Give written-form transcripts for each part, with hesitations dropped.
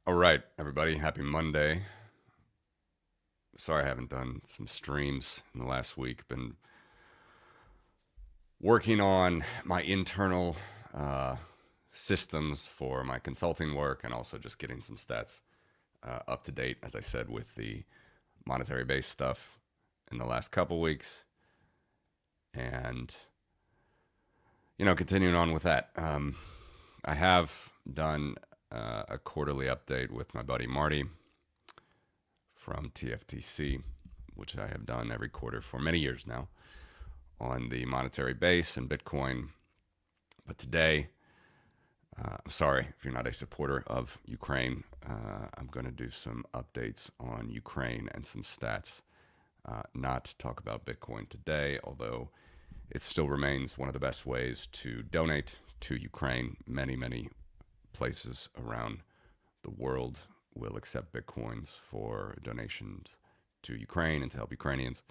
All right, everybody. Happy Monday. Sorry I haven't done some streams in the last week. Been working on my internal systems for my consulting work and also just getting some stats up to date, as I said, with the monetary based stuff in the last couple weeks. And, continuing on with that. I have done a quarterly update with my buddy Marty from TFTC, which I have done every quarter for many years now on the monetary base and Bitcoin. But today, I'm sorry if you're not a supporter of Ukraine. I'm going to do some updates on Ukraine and some stats. Not talk about Bitcoin today, although it still remains one of the best ways to donate to Ukraine. Many places around the world will accept Bitcoins for donations to Ukraine and to help Ukrainians.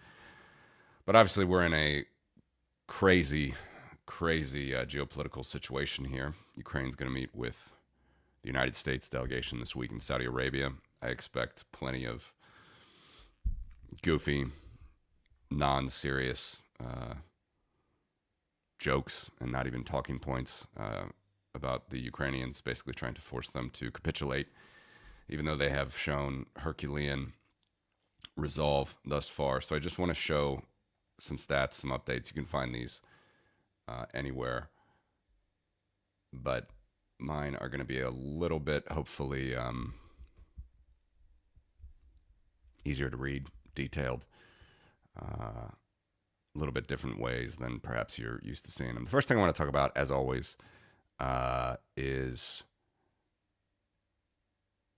But obviously, we're in a crazy geopolitical situation here. Ukraine's going to meet with the United States delegation this week in Saudi Arabia. I expect plenty of goofy, non-serious jokes and not even talking points about the Ukrainians, basically trying to force them to capitulate, even though they have shown Herculean resolve thus far. So I just want to show some stats, some updates. You can find these anywhere, but mine are going to be a little bit, hopefully, easier to read, detailed, a little bit different ways than perhaps you're used to seeing them. The first thing I want to talk about, as always, is,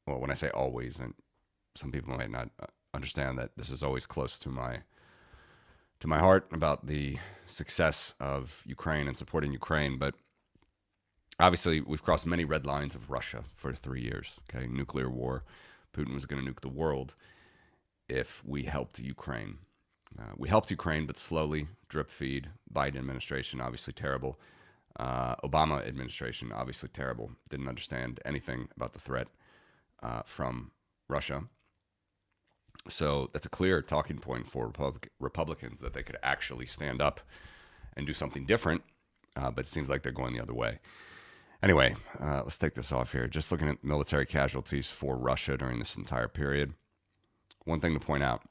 well, when I say always, and some people might not understand that this is always close to my heart about the success of Ukraine and supporting Ukraine, but obviously we've crossed many red lines of Russia for 3 years. Okay, nuclear war. Putin was going to nuke the world if we helped Ukraine. We helped Ukraine, but slowly, drip feed. Biden administration, obviously terrible. Obama administration, obviously terrible. Didn't understand anything about the threat from Russia. So that's a clear talking point for Republicans that they could actually stand up and do something different, but it seems like they're going the other way. Anyway, let's take this off here. Just looking at military casualties for Russia during this entire period. One thing to point out,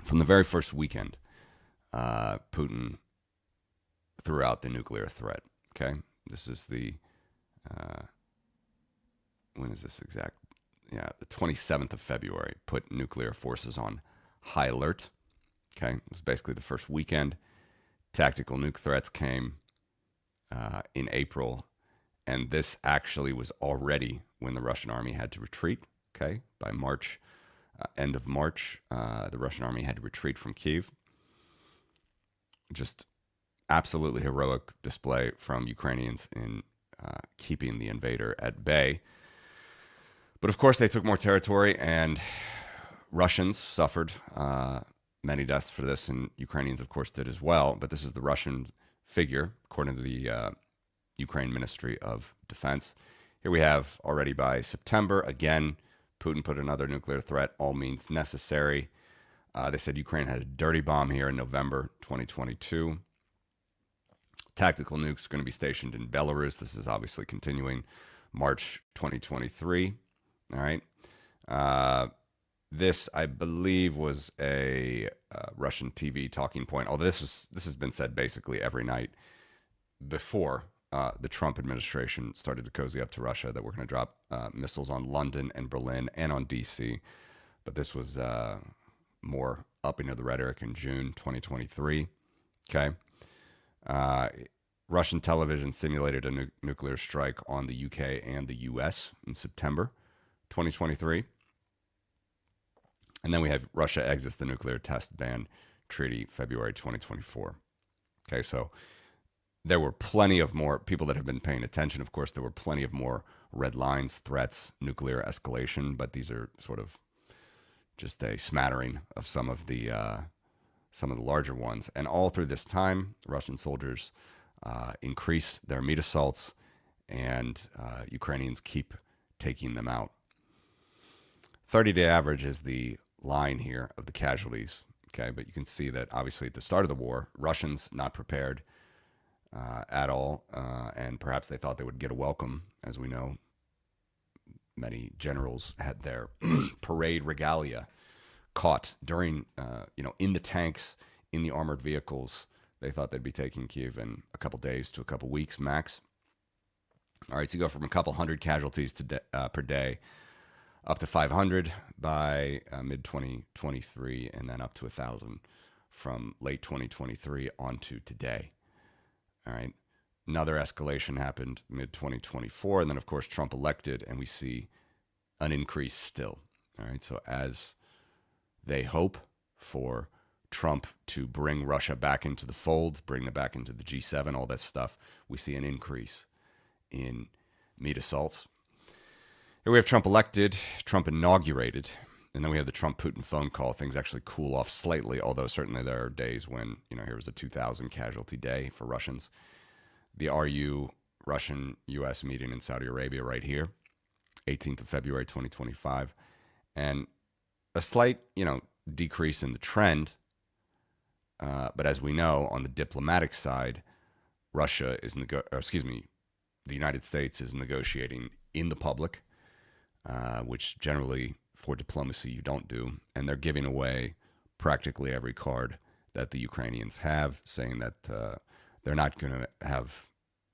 from the very first weekend, Putin threw out the nuclear threat. Okay, this is the, when is this exact? Yeah, the 27th of February, put nuclear forces on high alert. Okay, it was basically the first weekend. Tactical nuke threats came in April, and this actually was already when the Russian army had to retreat. Okay, by March, end of March, the Russian army had to retreat from Kiev. Just absolutely heroic display from Ukrainians in keeping the invader at bay. But of course, they took more territory, and Russians suffered many deaths for this, and Ukrainians, of course, did as well. But this is the Russian figure, according to the Ukraine Ministry of Defense. Here we have already by September, again, Putin put another nuclear threat, all means necessary. They said Ukraine had a dirty bomb here in November 2022. Tactical nukes are going to be stationed in Belarus. This is obviously continuing March 2023. All right. This, I believe, was a Russian TV talking point. Although this has been said basically every night before the Trump administration started to cozy up to Russia, that we're going to drop missiles on London and Berlin and on DC. But this was more upping of the rhetoric in June 2023. Okay. Russian television simulated a nuclear strike on the UK and the US in September 2023. And then we have Russia exits the nuclear test ban treaty February 2024. Okay, so there were plenty of more people that have been paying attention. Of course, there were plenty of more red lines, threats, nuclear escalation, but these are sort of just a smattering of some of the larger ones. And all through this time, Russian soldiers increase their meat assaults, and Ukrainians keep taking them out. 30-day average is the line here of the casualties. Okay, but you can see that obviously at the start of the war, Russians not prepared at all, and perhaps they thought they would get a welcome. As we know, many generals had their parade regalia caught during, in the tanks, in the armored vehicles. They thought they'd be taking Kiev in a couple days to a couple weeks max. All right, so you go from a couple hundred casualties per day up to 500 by mid-2023, and then up to 1,000 from late 2023 on to today. All right, another escalation happened mid-2024, and then, of course, Trump elected, and we see an increase still. All right, so as they hope for Trump to bring Russia back into the fold, bring them back into the G7, all that stuff, we see an increase in meat assaults. Here we have Trump elected, Trump inaugurated, and then we have the Trump-Putin phone call. Things actually cool off slightly, although certainly there are days when, here was a 2,000 casualty day for Russians. The RU Russian-U.S. meeting in Saudi Arabia right here, 18th of February, 2025. And a slight, decrease in the trend. But as we know, on the diplomatic side, the United States is negotiating in the public, which generally for diplomacy you don't do. And they're giving away practically every card that the Ukrainians have, saying that they're not going to have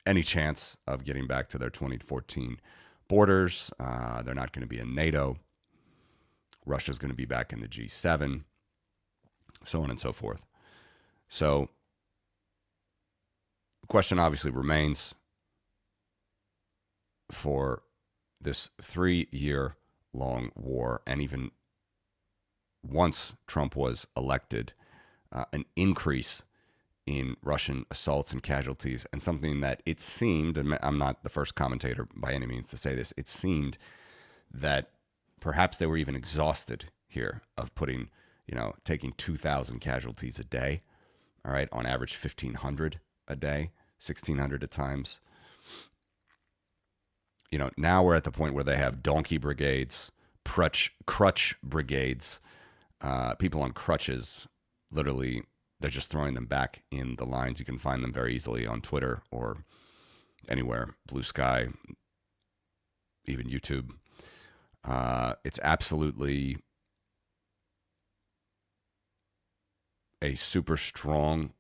any chance of getting back to their 2014 borders. They're not going to be in NATO. Russia's going to be back in the G7, so on and so forth. So the question obviously remains for this 3-year-long war, and even once Trump was elected, an increase in Russian assaults and casualties, and something that it seemed, and I'm not the first commentator by any means to say this, it seemed that perhaps they were even exhausted here of taking 2,000 casualties a day, all right, on average 1,500 a day, 1,600 at times. Now we're at the point where they have donkey brigades, crutch brigades, people on crutches. Literally, they're just throwing them back in the lines. You can find them very easily on Twitter or anywhere, Blue Sky, even YouTube. It's absolutely a super strong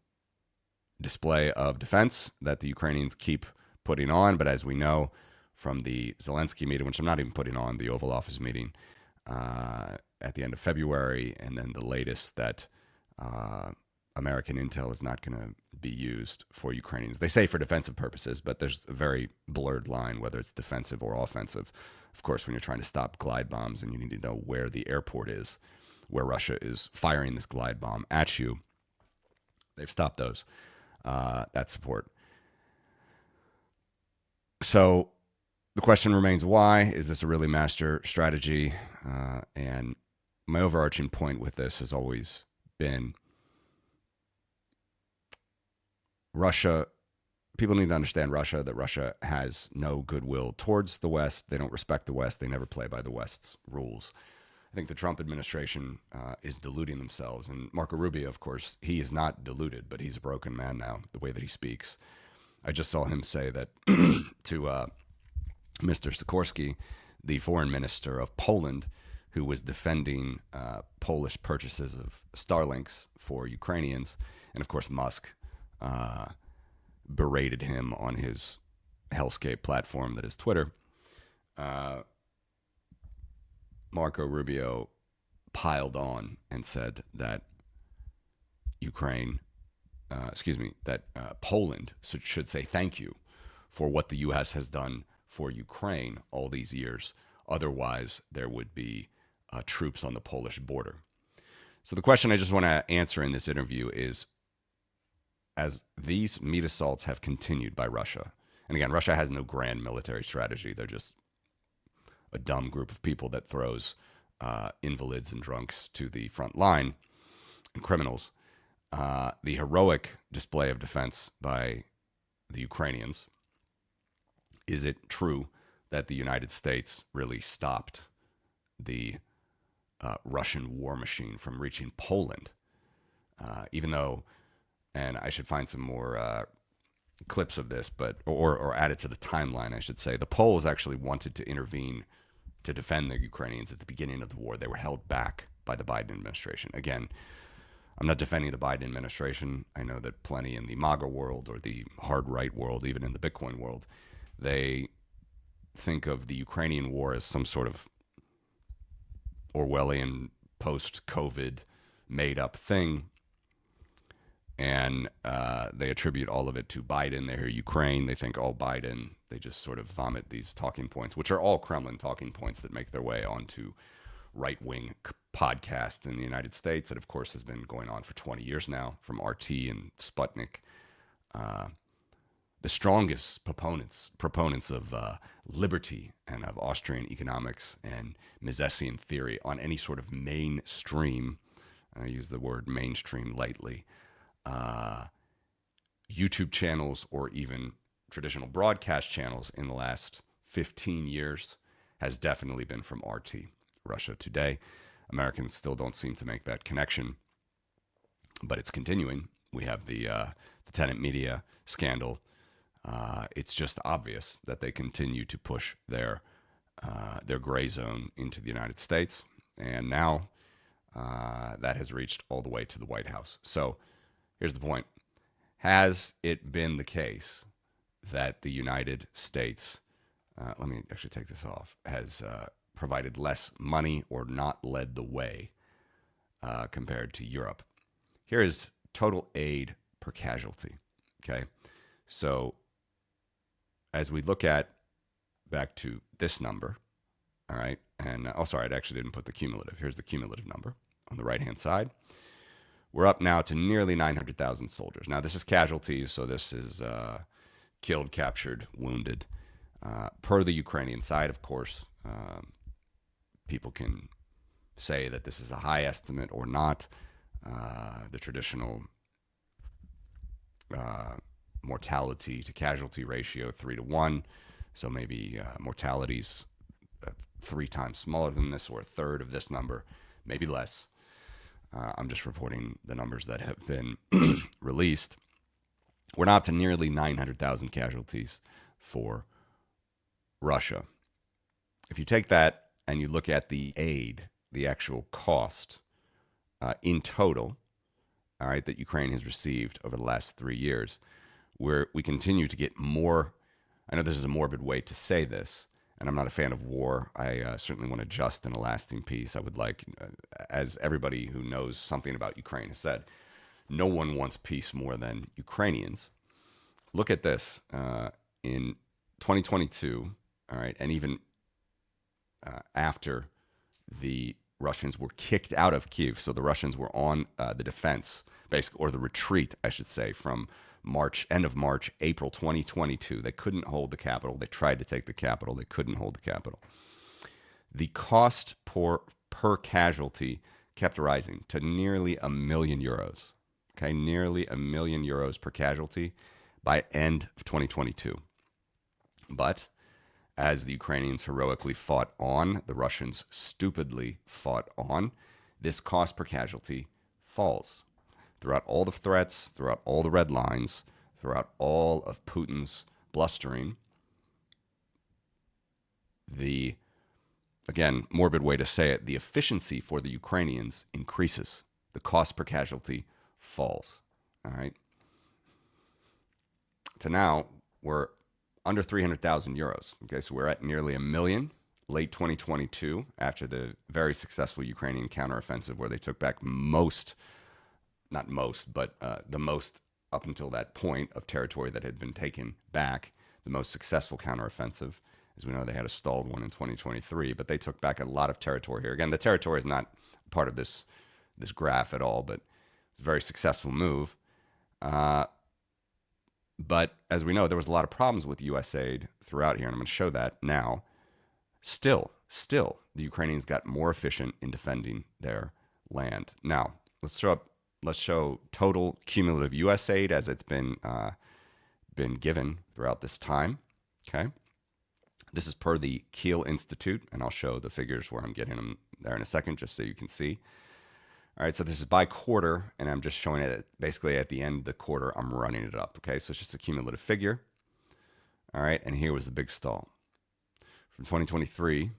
display of defense that the Ukrainians keep putting on. But as we know from the Zelensky meeting, which I'm not even putting on, the Oval Office meeting at the end of February, and then the latest that American intel is not going to be used for Ukrainians. They say for defensive purposes, but there's a very blurred line whether it's defensive or offensive. Of course, when you're trying to stop glide bombs and you need to know where the airport is, where Russia is firing this glide bomb at you, they've stopped those, that support. So the question remains, why? Is this a really master strategy? And my overarching point with this has always been Russia. People need to understand Russia, that Russia has no goodwill towards the West. They don't respect the West. They never play by the West's rules. I think the Trump administration is deluding themselves. And Marco Rubio, of course, he is not deluded, but he's a broken man now, the way that he speaks. I just saw him say that to Mr. Sikorski, the foreign minister of Poland, who was defending Polish purchases of Starlinks for Ukrainians. And of course, Musk berated him on his hellscape platform that is Twitter. Marco Rubio piled on and said that Poland should say thank you for what the U.S. has done for Ukraine all these years. Otherwise, there would be troops on the Polish border. So the question I just want to answer in this interview is, as these meat assaults have continued by Russia, and again, Russia has no grand military strategy. They're just a dumb group of people that throws invalids and drunks to the front line and criminals. The heroic display of defense by the Ukrainians. Is it true that the United States really stopped the Russian war machine from reaching Poland, even though, and I should find some more clips of this, but or add it to the timeline, I should say. The Poles actually wanted to intervene to defend the Ukrainians at the beginning of the war. They were held back by the Biden administration. Again, I'm not defending the Biden administration. I know that plenty in the MAGA world or the hard right world, even in the Bitcoin world, they think of the Ukrainian war as some sort of Orwellian post-COVID made-up thing. And they attribute all of it to Biden. They hear Ukraine. They think, oh, Biden. They just sort of vomit these talking points, which are all Kremlin talking points that make their way onto right-wing podcasts in the United States that, of course, has been going on for 20 years now, from RT and Sputnik. The strongest proponents of liberty and of Austrian economics and Misesian theory on any sort of mainstream, I use the word mainstream lightly, YouTube channels or even traditional broadcast channels in the last 15 years has definitely been from RT, Russia Today. Americans still don't seem to make that connection, but it's continuing. We have the Tenet Media scandal. It's just obvious that they continue to push their gray zone into the United States, and now that has reached all the way to the White House. So here's the point. Has it been the case that the United States, let me actually take this off, has provided less money or not led the way compared to Europe? Here is total aid per casualty, okay? So as we look at back to this number, all right, and sorry, I actually didn't put the cumulative. Here's the cumulative number on the right-hand side. We're up now to nearly 900,000 soldiers. Now, this is casualties, so this is killed, captured, wounded. Per the Ukrainian side, of course, people can say that this is a high estimate or not. The traditional mortality to casualty ratio 3-to-1, so maybe mortality's 3 times smaller than this, or a third of this number, maybe less. I'm just reporting the numbers that have been released. We're now up to nearly 900,000 casualties for Russia. If you take that and you look at the aid, the actual cost in total, all right, that Ukraine has received over the last 3 years, where we continue to get more. I know this is a morbid way to say this, and I'm not a fan of war. I certainly want a just and a lasting peace. I would like, as everybody who knows something about Ukraine has said, no one wants peace more than Ukrainians. Look at this. In 2022, all right, and even after the Russians were kicked out of Kiev, so the Russians were on the defense, basically, or the retreat, I should say, from end of March, April 2022. They couldn't hold the capital. They tried to take the capital. They couldn't hold the capital. The cost per casualty kept rising to nearly €1 million. Okay, nearly €1 million per casualty by end of 2022. But as the Ukrainians heroically fought on, the Russians stupidly fought on, this cost per casualty falls. Throughout all the threats, throughout all the red lines, throughout all of Putin's blustering, the, again, morbid way to say it, the efficiency for the Ukrainians increases. The cost per casualty falls. All right. To now, we're under 300,000 euros. Okay, so we're at nearly $1 million. Late 2022, after the very successful Ukrainian counteroffensive, where they took back the most up until that point of territory that had been taken back, the most successful counteroffensive. As we know, they had a stalled one in 2023, but they took back a lot of territory here. Again, the territory is not part of this graph at all, but it's a very successful move. But as we know, there was a lot of problems with U.S. aid throughout here, and I'm going to show that now. Still, the Ukrainians got more efficient in defending their land. Now, let's show total cumulative U.S. aid as it's been given throughout this time. Okay, this is per the Kiel Institute, and I'll show the figures where I'm getting them there in a second, just so you can see. All right, so this is by quarter, and I'm just showing it basically at the end of the quarter, I'm running it up, okay? So it's just a cumulative figure. All right, and here was the big stall. From 2023,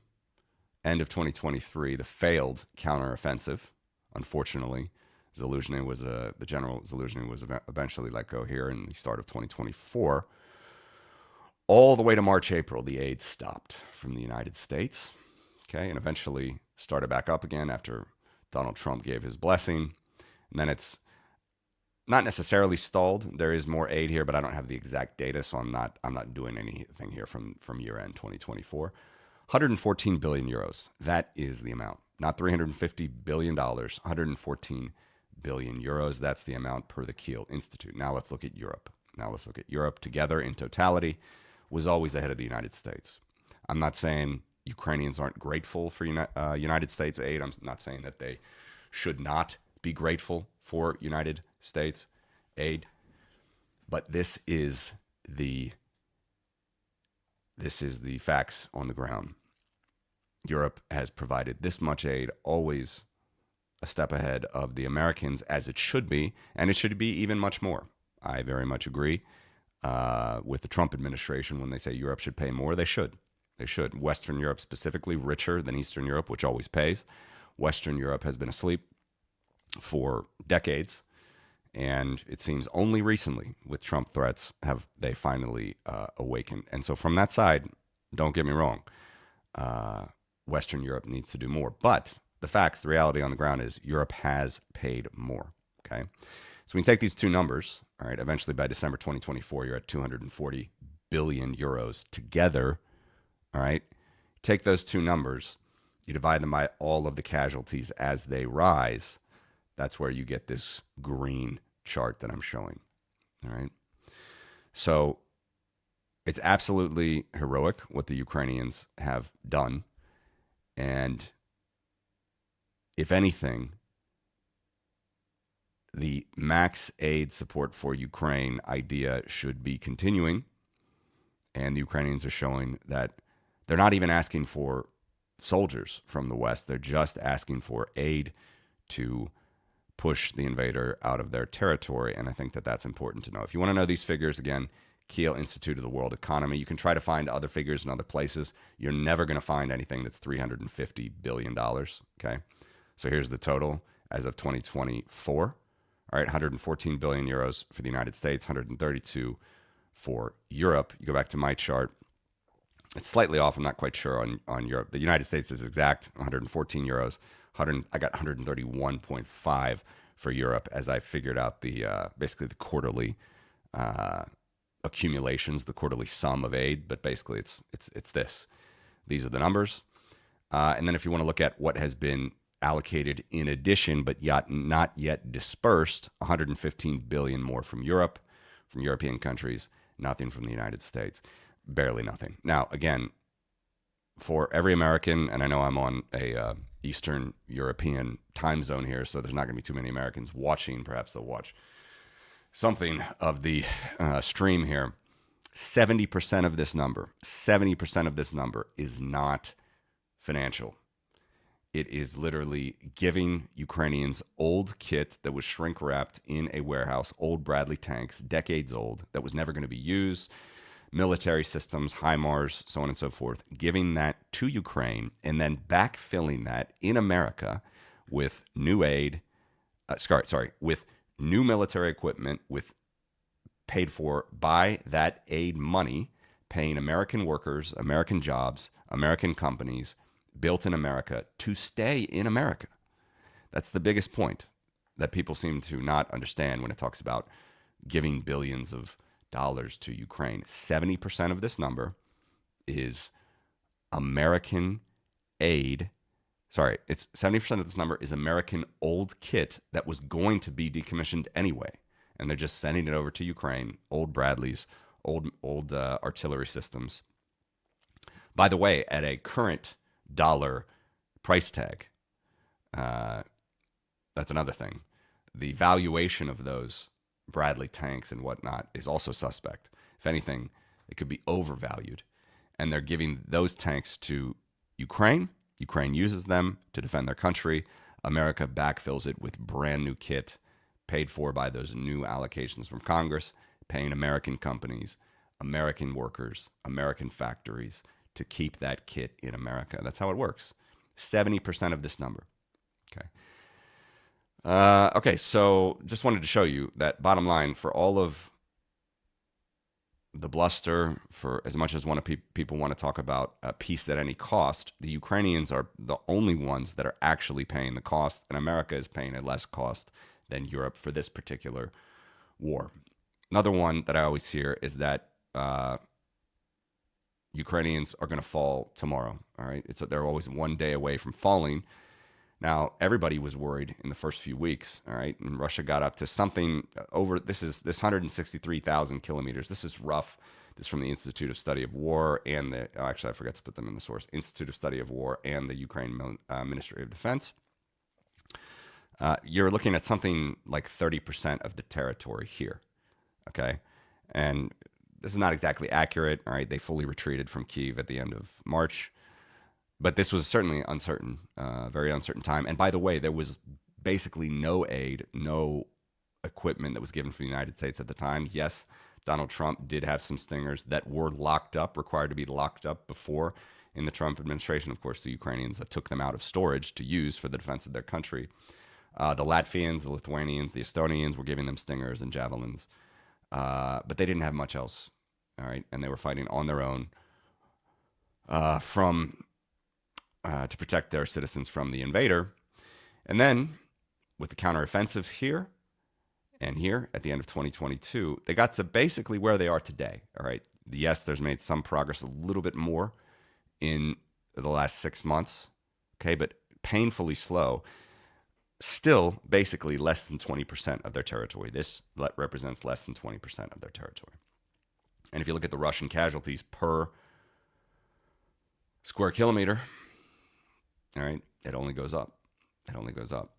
end of 2023, the failed counteroffensive, unfortunately, the general Zaluzhny was eventually let go here in the start of 2024. All the way to March, April, the aid stopped from the United States, okay, and eventually started back up again after Donald Trump gave his blessing. And then it's not necessarily stalled. There is more aid here, but I don't have the exact data, so I'm not doing anything here from year-end 2024. 114 billion euros. That is the amount. Not $350 billion, 114 billion euros. That's the amount per the Kiel Institute. Now let's look at Europe. Europe together in totality was always ahead of the United States. I'm not saying Ukrainians aren't grateful for United States aid. I'm not saying that they should not be grateful for United States aid. But this is the facts on the ground. Europe has provided this much aid, always a step ahead of the Americans, as it should be, and it should be even much more. I very much agree with the Trump administration when they say Europe should pay more. They should. Western Europe specifically, richer than Eastern Europe, which always pays. Western Europe has been asleep for decades, and it seems only recently, with Trump threats, have they finally awakened. And so from that side, don't get me wrong, Western Europe needs to do more. But the facts, the reality on the ground is Europe has paid more, okay? So we can take these two numbers, all right, eventually by December 2024, you're at 240 billion euros together, all right? Take those two numbers, you divide them by all of the casualties as they rise, that's where you get this green chart that I'm showing, all right? So it's absolutely heroic what the Ukrainians have done, and if anything, the max aid support for Ukraine idea should be continuing. And the Ukrainians are showing that they're not even asking for soldiers from the West. They're just asking for aid to push the invader out of their territory. And I think that that's important to know. If you want to know these figures, again, Kiel Institute of the World Economy. You can try to find other figures in other places. You're never going to find anything that's $350 billion, okay? So here's the total as of 2024. All right, 114 billion euros for the United States, 132 for Europe. You go back to my chart. It's slightly off. I'm not quite sure on Europe. The United States is exact, 114 euros. I got 131.5 for Europe as I figured out the basically the quarterly accumulations, the quarterly sum of aid. But basically, it's this. These are the numbers. And then if you want to look at what has been allocated in addition, but yet not yet dispersed, 115 billion more from Europe, from European countries, nothing from the United States, barely nothing. Now, again, for every American, and I know I'm on a Eastern European time zone here, so there's not going to be too many Americans watching. Perhaps they'll watch something of the stream here. 70% of this number is not financial. It is literally giving Ukrainians old kit that was shrink wrapped in a warehouse, old Bradley tanks, decades old, that was never going to be used, military systems, HIMARS, so on and so forth, giving that to Ukraine and then backfilling that in America with new aid, with new military equipment, with paid for by that aid money, paying American workers, American jobs, American companies, built in America to stay in America. That's the biggest point that people seem to not understand when it talks about giving billions of dollars to Ukraine. 70% of this number is American aid. Sorry, it's 70% of this number is American old kit that was going to be decommissioned anyway. And they're just sending it over to Ukraine, old Bradleys, old artillery systems. By the way, at a current dollar price tag. That's another thing. The valuation of those Bradley tanks and whatnot is also suspect. If anything, it could be overvalued. And they're giving those tanks to Ukraine Ukraine uses them to defend their country. America backfills it with brand new kit paid for by those new allocations from Congress, paying American companies, American workers, American factories to keep that kit in America. That's how it works. 70% of this number. Okay. Okay, so just wanted to show you that bottom line, for all of the bluster, for as much as people want to talk about peace at any cost, the Ukrainians are the only ones that are actually paying the cost, and America is paying a less cost than Europe for this particular war. Another one that I always hear is that Ukrainians are going to fall tomorrow. All right, they're always one day away from falling. Now, everybody was worried in the first few weeks, all right? And Russia got up to something over, this 163,000 kilometers. This is rough. This is from the Institute of Study of War and actually, I forgot to put them in the source, Institute of Study of War and the Ukraine Ministry of Defense. You're looking at something like 30% of the territory here, okay? And this is not exactly accurate, all right? They fully retreated from Kyiv at the end of March. But this was certainly uncertain, very uncertain time. And by the way, there was basically no aid, no equipment that was given from the United States at the time. Yes, Donald Trump did have some Stingers that were locked up, required to be locked up before in the Trump administration. Of course, the Ukrainians took them out of storage to use for the defense of their country. The Latvians, the Lithuanians, the Estonians were giving them Stingers and Javelins. But they didn't have much else, all right? And they were fighting on their own to protect their citizens from the invader. And then, with the counteroffensive here and here at the end of 2022, they got to basically where they are today. All right. Yes, there's made some progress, a little bit more in the last 6 months. Okay, but painfully slow. Still, basically less than 20% of their territory. This represents less than 20% of their territory. And if you look at the Russian casualties per square kilometer, all right, it only goes up. It only goes up.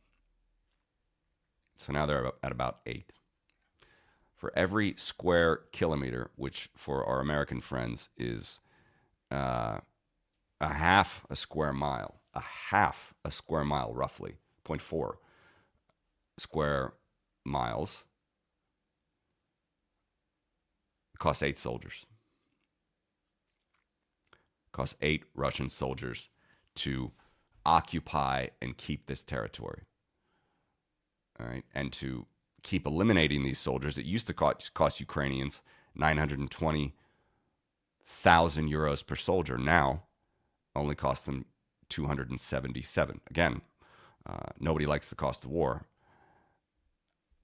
So now they're at about 8. For every square kilometer, which for our American friends is a half a square mile, roughly, 0.4 square miles, it costs 8 soldiers. It costs 8 Russian soldiers to occupy and keep this territory. All right. And to keep eliminating these soldiers, it used to cost Ukrainians 920,000 euros per soldier. Now, only costs them 277. Again, nobody likes the cost of war.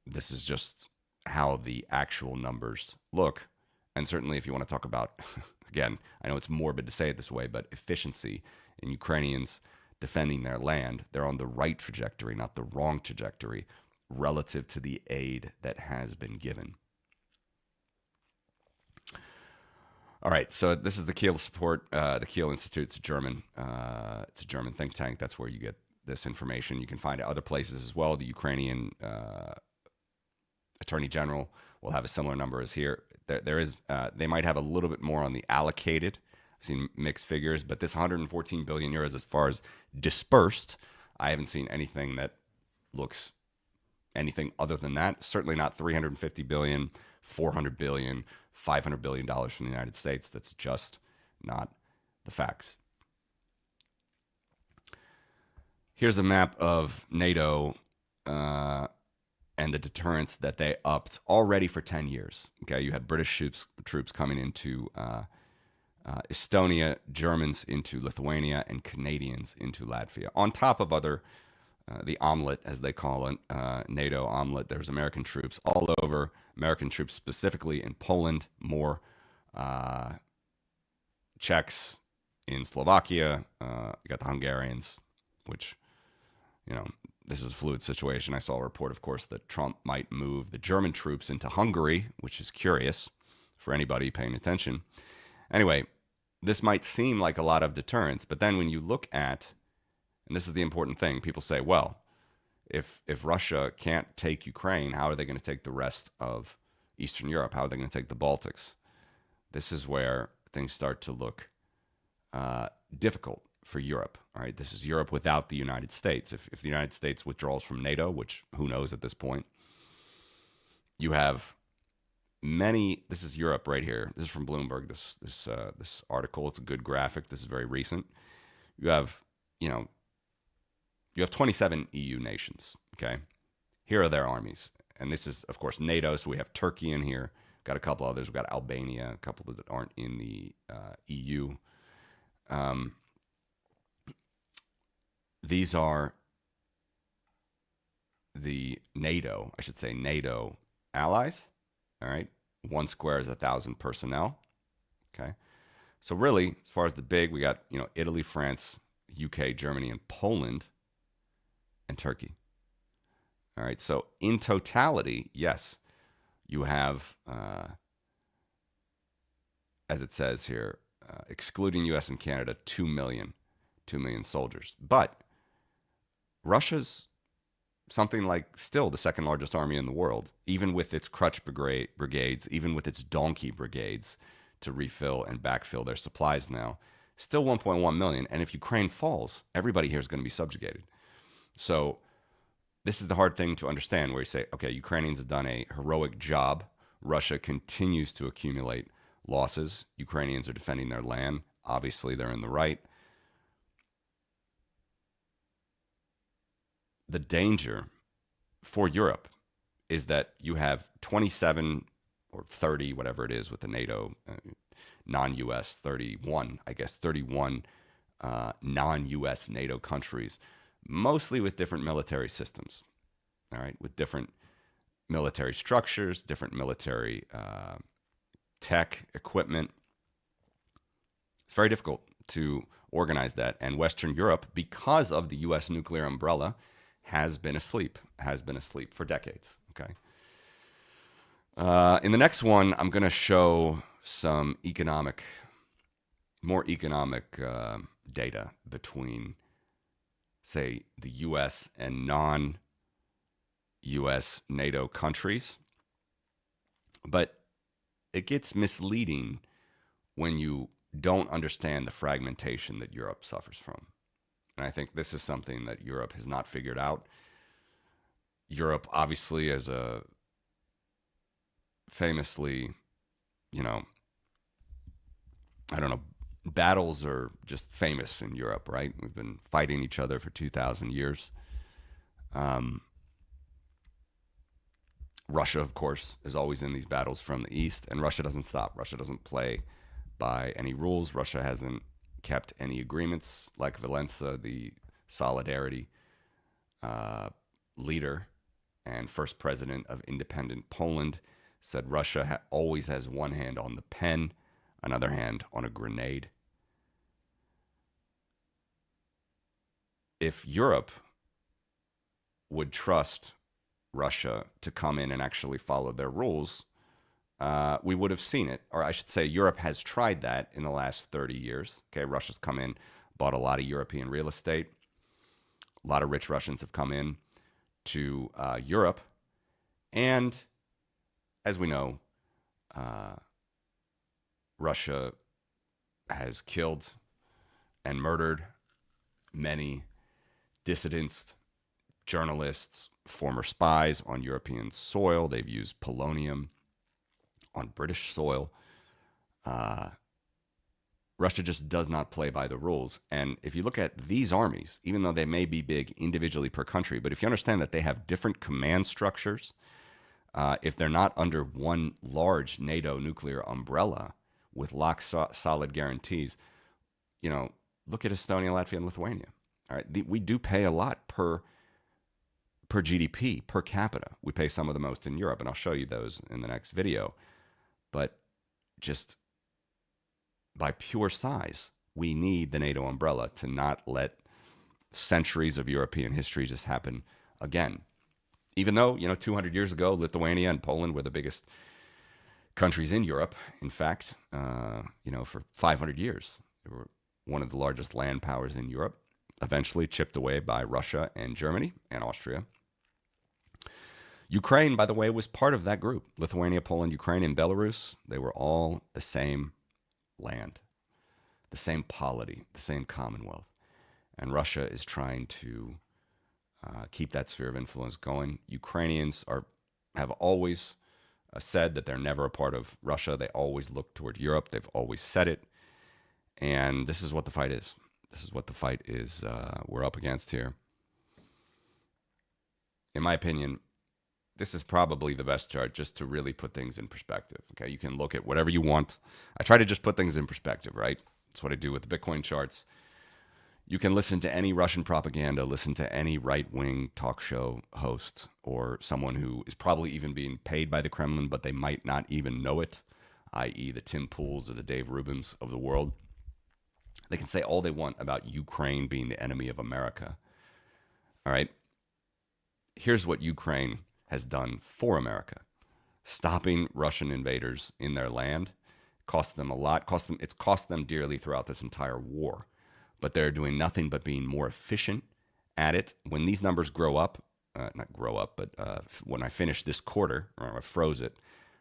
This is just how the actual numbers look. And certainly, if you want to talk about, again, I know it's morbid to say it this way, but efficiency in Ukrainians defending their land, they're on the right trajectory, not the wrong trajectory, relative to the aid that has been given. All right, so this is the Kiel support, the Kiel Institute. It's a German think tank. That's where you get this information. You can find it other places as well. The Ukrainian Attorney General will have a similar number as here. There is, they might have a little bit more on the allocated. I've seen mixed figures, but this 114 billion euros, as far as dispersed, I haven't seen anything that looks anything other than that. Certainly not 350 billion, 400 billion, 500 billion dollars from the United States. That's just not the facts. Here's a map of NATO and the deterrence that they upped already for 10 years. Okay, you had British troops coming into Estonia, Germans into Lithuania, and Canadians into Latvia. On top of other, the omelet, as they call it, NATO omelet, there's American troops all over, American troops specifically in Poland, more Czechs in Slovakia, you got the Hungarians, which, you know, this is a fluid situation. I saw a report, of course, that Trump might move the German troops into Hungary, which is curious for anybody paying attention. Anyway, this might seem like a lot of deterrence, but then when you look at, and this is the important thing, people say, well, if Russia can't take Ukraine, how are they going to take the rest of Eastern Europe? How are they going to take the Baltics? This is where things start to look difficult for Europe. All right, this is Europe without the United States. If the United States withdraws from NATO, which who knows at this point, you have many. This is Europe right here. This is from Bloomberg. This article. It's a good graphic. This is very recent. You have, you know, you have 27 EU nations. Okay, here are their armies, and this is of course NATO. So we have Turkey in here. Got a couple others. We've got Albania, a couple that aren't in the EU. These are the NATO, I should say NATO allies. All right. One square is 1,000 personnel. Okay. So really, as far as the big, we got, you know, Italy, France, UK, Germany, and Poland, and Turkey. All right. So in totality, yes, you have, as it says here, excluding US and Canada, 2 million soldiers. But Russia's something like still the second largest army in the world, even with its crutch brigades, even with its donkey brigades to refill and backfill their supplies now, still 1.1 million. And if Ukraine falls, everybody here is going to be subjugated. So this is the hard thing to understand, where you say, okay, Ukrainians have done a heroic job. Russia continues to accumulate losses. Ukrainians are defending their land. Obviously, they're in the right. The danger for Europe is that you have 27 or 30, whatever it is with the NATO, non-US, 31, I guess, 31 non-US NATO countries, mostly with different military systems, all right, with different military structures, different military tech, equipment. It's very difficult to organize that. And Western Europe, because of the US nuclear umbrella, has been asleep for decades, okay? In the next one, I'm going to show some more economic data between, say, the US and non-US NATO countries. But it gets misleading when you don't understand the fragmentation that Europe suffers from. And I think this is something that Europe has not figured out. Europe, obviously, as a famously, you know, I don't know, battles are just famous in Europe, right? We've been fighting each other for 2,000 years. Russia, of course, is always in these battles from the east, and Russia doesn't stop. Russia doesn't play by any rules. Russia hasn't kept any agreements. Like Valensa, the Solidarity leader and first president of independent Poland, said Russia always has one hand on the pen, another hand on a grenade. If Europe would trust Russia to come in and actually follow their rules, we would have seen it. Or I should say, Europe has tried that in the last 30 years. Okay, Russia's come in, bought a lot of European real estate. A lot of rich Russians have come in to Europe. And as we know, Russia has killed and murdered many dissidents, journalists, former spies on European soil. They've used polonium on British soil. Russia just does not play by the rules. And if you look at these armies, even though they may be big individually per country, but if you understand that they have different command structures, if they're not under one large NATO nuclear umbrella with solid guarantees, you know, look at Estonia, Latvia, and Lithuania. All right, we do pay a lot per GDP, per capita. We pay some of the most in Europe, and I'll show you those in the next video. But just by pure size, we need the NATO umbrella to not let centuries of European history just happen again. Even though, you know, 200 years ago, Lithuania and Poland were the biggest countries in Europe. In fact, you know, for 500 years, they were one of the largest land powers in Europe, eventually chipped away by Russia and Germany and Austria. Ukraine, by the way, was part of that group. Lithuania, Poland, Ukraine, and Belarus, they were all the same land, the same polity, the same commonwealth. and Russia is trying to keep that sphere of influence going. Ukrainians have always said that they're never a part of Russia. They always look toward Europe. They've always said it. And this is what the fight is. This is what the fight is we're up against here. In my opinion, this is probably the best chart just to really put things in perspective. Okay, you can look at whatever you want. I try to just put things in perspective, right? That's what I do with the Bitcoin charts. You can listen to any Russian propaganda, listen to any right-wing talk show host or someone who is probably even being paid by the Kremlin, but they might not even know it, i.e. the Tim Pools or the Dave Rubins of the world. They can say all they want about Ukraine being the enemy of America. All right? Here's what Ukraine has done for America. Stopping Russian invaders in their land cost them a lot. It's cost them dearly throughout this entire war. But they're doing nothing but being more efficient at it. When these numbers grow up, not grow up, but when I finish this quarter, or I froze it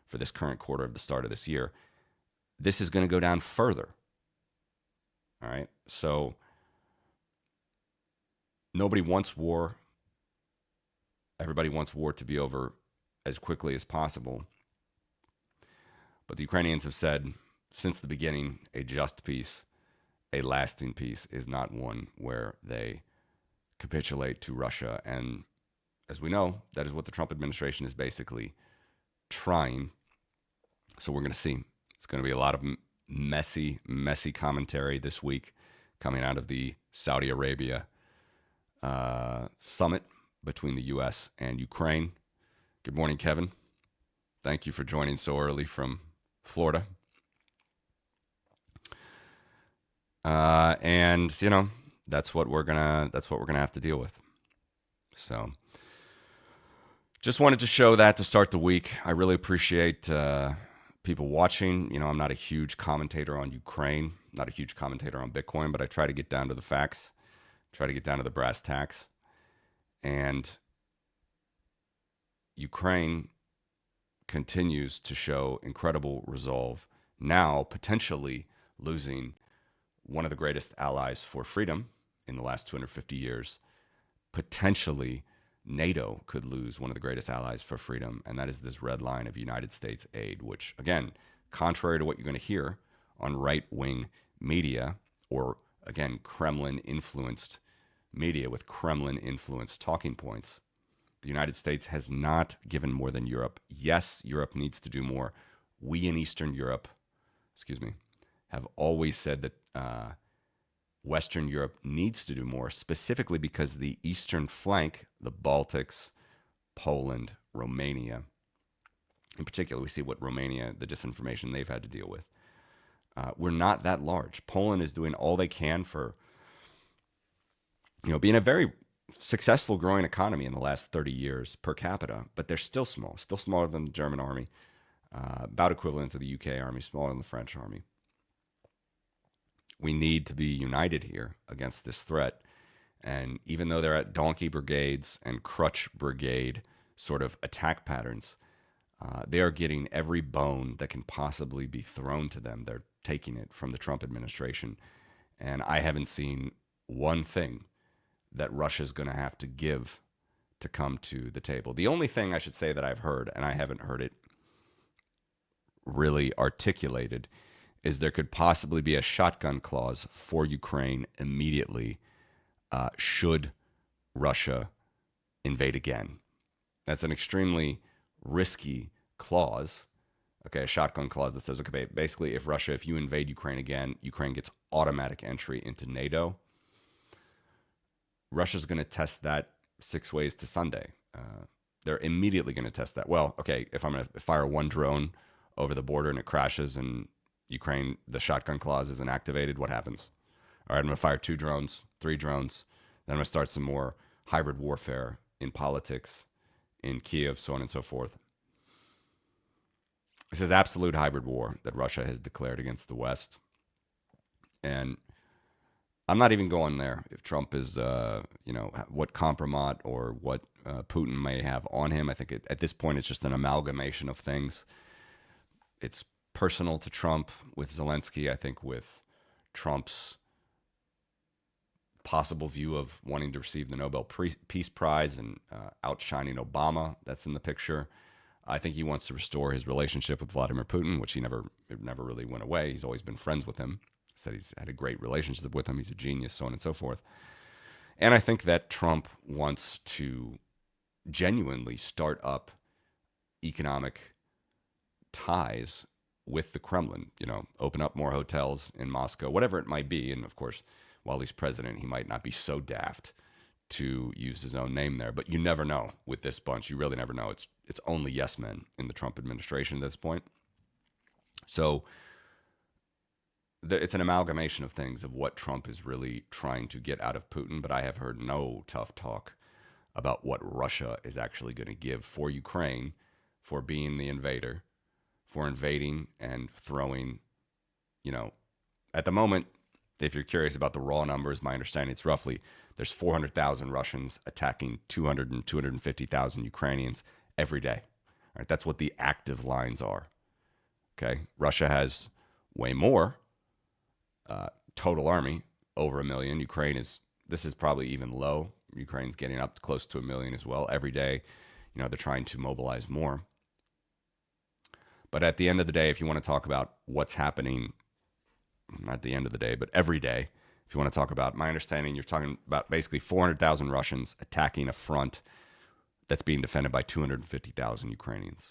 for this current quarter of the start of this year, this is going to go down further. All right? So nobody wants war. Everybody wants war to be over as quickly as possible. But the Ukrainians have said since the beginning, a just peace, a lasting peace, is not one where they capitulate to Russia. And as we know, that is what the Trump administration is basically trying. So we're going to see. It's going to be a lot of messy commentary this week coming out of the Saudi Arabia summit between the U.S. and Ukraine. Good morning, Kevin. Thank you for joining so early from Florida. And you know, that's what we're gonna have to deal with. So, just wanted to show that to start the week. I really appreciate people watching. You know, I'm not a huge commentator on Ukraine, not a huge commentator on Bitcoin, but I try to get down to the facts, try to get down to the brass tacks. And Ukraine continues to show incredible resolve, now potentially losing one of the greatest allies for freedom in the last 250 years. Potentially, NATO could lose one of the greatest allies for freedom, and that is this red line of United States aid, which, again, contrary to what you're going to hear on right-wing media, or, again, Kremlin-influenced media with Kremlin-influenced talking points, the United States has not given more than Europe. Yes, Europe needs to do more. We in Eastern Europe, have always said that Western Europe needs to do more, specifically because the eastern flank, the Baltics, Poland, Romania, in particular, we see what Romania, the disinformation they've had to deal with. We're not that large. Poland is doing all they can for, being a very successful growing economy in the last 30 years per capita, but they're still small, still smaller than the German army, about equivalent to the UK army, smaller than the French army. We need to be united here against this threat. And even though they're at donkey brigades and crutch brigade sort of attack patterns, they are getting every bone that can possibly be thrown to them. They're taking it from the Trump administration. And I haven't seen one thing that Russia's going to have to give to come to the table. The only thing I should say that I've heard, and I haven't heard it really articulated, is there could possibly be a shotgun clause for Ukraine immediately should Russia invade again. That's an extremely risky clause. Okay, a shotgun clause that says, okay, basically if you invade Ukraine again, Ukraine gets automatic entry into NATO. Russia's going to test that 6 ways to Sunday. They're immediately going to test that. Well, okay, if I'm going to fire one drone over the border and it crashes and Ukraine, the shotgun clause isn't activated, what happens? All right, I'm going to fire 2 drones, 3 drones. Then I'm going to start some more hybrid warfare in politics, in Kiev, so on and so forth. This is absolute hybrid war that Russia has declared against the West. And I'm not even going there. If Trump is, what compromat or what Putin may have on him, I think at this point it's just an amalgamation of things. It's personal to Trump with Zelensky. I think with Trump's possible view of wanting to receive the Nobel Peace Prize and outshining Obama. That's in the picture. I think he wants to restore his relationship with Vladimir Putin, which it never really went away. He's always been friends with him. Said he's had a great relationship with him. He's a genius, so on and so forth. And I think that Trump wants to genuinely start up economic ties with the Kremlin, open up more hotels in Moscow, whatever it might be. And of course, while he's president, he might not be so daft to use his own name there. But you never know with this bunch. You really never know. It's only yes men in the Trump administration at this point. So it's an amalgamation of things of what Trump is really trying to get out of Putin. But I have heard no tough talk about what Russia is actually going to give for Ukraine for being the invader, for invading and throwing, at the moment, if you're curious about the raw numbers, my understanding it's roughly there's 400,000 Russians attacking 200 and 250,000 Ukrainians every day. All right, that's what the active lines are. Okay, Russia has way more total army, over 1 million. This is probably even low. Ukraine's getting up close to 1 million as well every day. They're trying to mobilize more. But at the end of the day, if you want to talk about what's happening, not the end of the day, but every day, if you want to talk about, my understanding, you're talking about basically 400,000 Russians attacking a front that's being defended by 250,000 Ukrainians.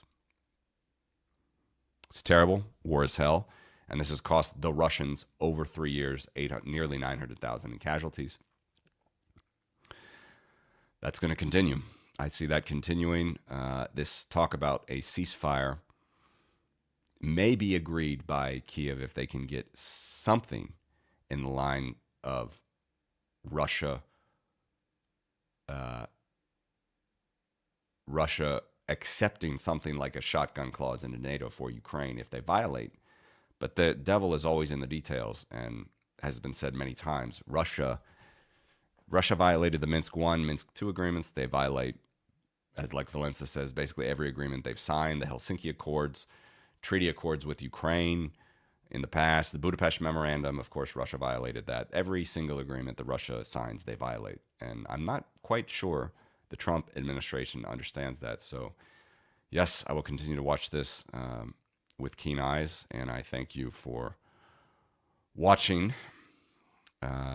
It's terrible. War is hell. And this has cost the Russians over 3 years, nearly 900,000 in casualties. That's going to continue. I see that continuing. This talk about a ceasefire may be agreed by Kiev if they can get something in the line of Russia accepting something like a shotgun clause into NATO for Ukraine if they violate. But the devil is always in the details, and has been said many times, Russia violated the Minsk I, Minsk II agreements. They violate, as like Valenza says, basically every agreement they've signed, the Helsinki Accords, treaty accords with Ukraine in the past, the Budapest Memorandum, of course, Russia violated that. Every single agreement that Russia signs, they violate. And I'm not quite sure the Trump administration understands that. So, yes, I will continue to watch this with keen eyes, and I thank you for watching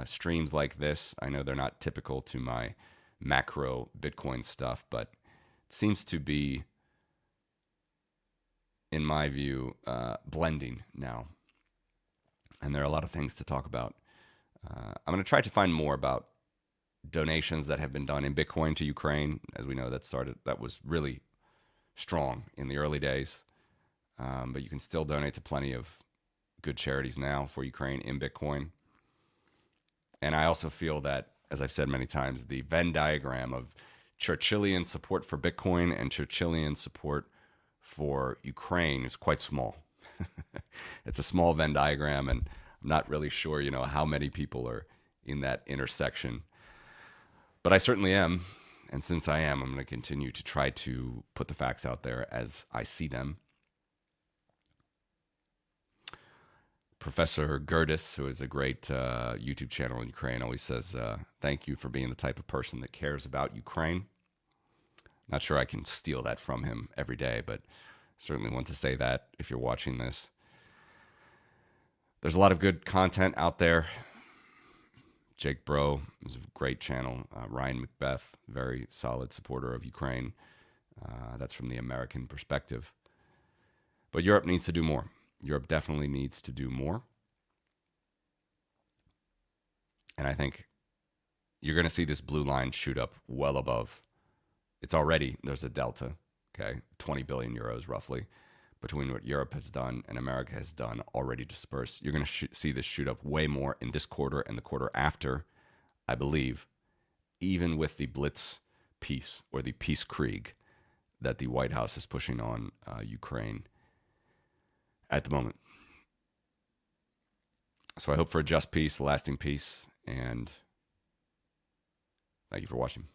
streams like this. I know they're not typical to my macro Bitcoin stuff, but it seems to be, in my view, blending now. And there are a lot of things to talk about. I'm going to try to find more about donations that have been done in Bitcoin to Ukraine. As we know, that was really strong in the early days. But you can still donate to plenty of good charities now for Ukraine in Bitcoin. And I also feel that, as I've said many times, the Venn diagram of Churchillian support for Bitcoin and Churchillian support for Ukraine is quite small. It's a small Venn diagram, and I'm not really sure, how many people are in that intersection. But I certainly am, and since I am, I'm going to continue to try to put the facts out there as I see them. Professor Gerdes, who is a great YouTube channel in Ukraine, always says, thank you for being the type of person that cares about Ukraine. Not sure I can steal that from him every day, but certainly want to say that if you're watching this. There's a lot of good content out there. Jake Bro is a great channel. Ryan Macbeth, very solid supporter of Ukraine. That's from the American perspective. But Europe needs to do more. Europe definitely needs to do more. And I think you're going to see this blue line shoot up well above. There's a delta, okay, 20 billion euros roughly, between what Europe has done and America has done already dispersed. You're going to see this shoot up way more in this quarter and the quarter after, I believe, even with the Blitz peace or the peace Krieg that the White House is pushing on Ukraine at the moment. So I hope for a just peace, a lasting peace, and thank you for watching.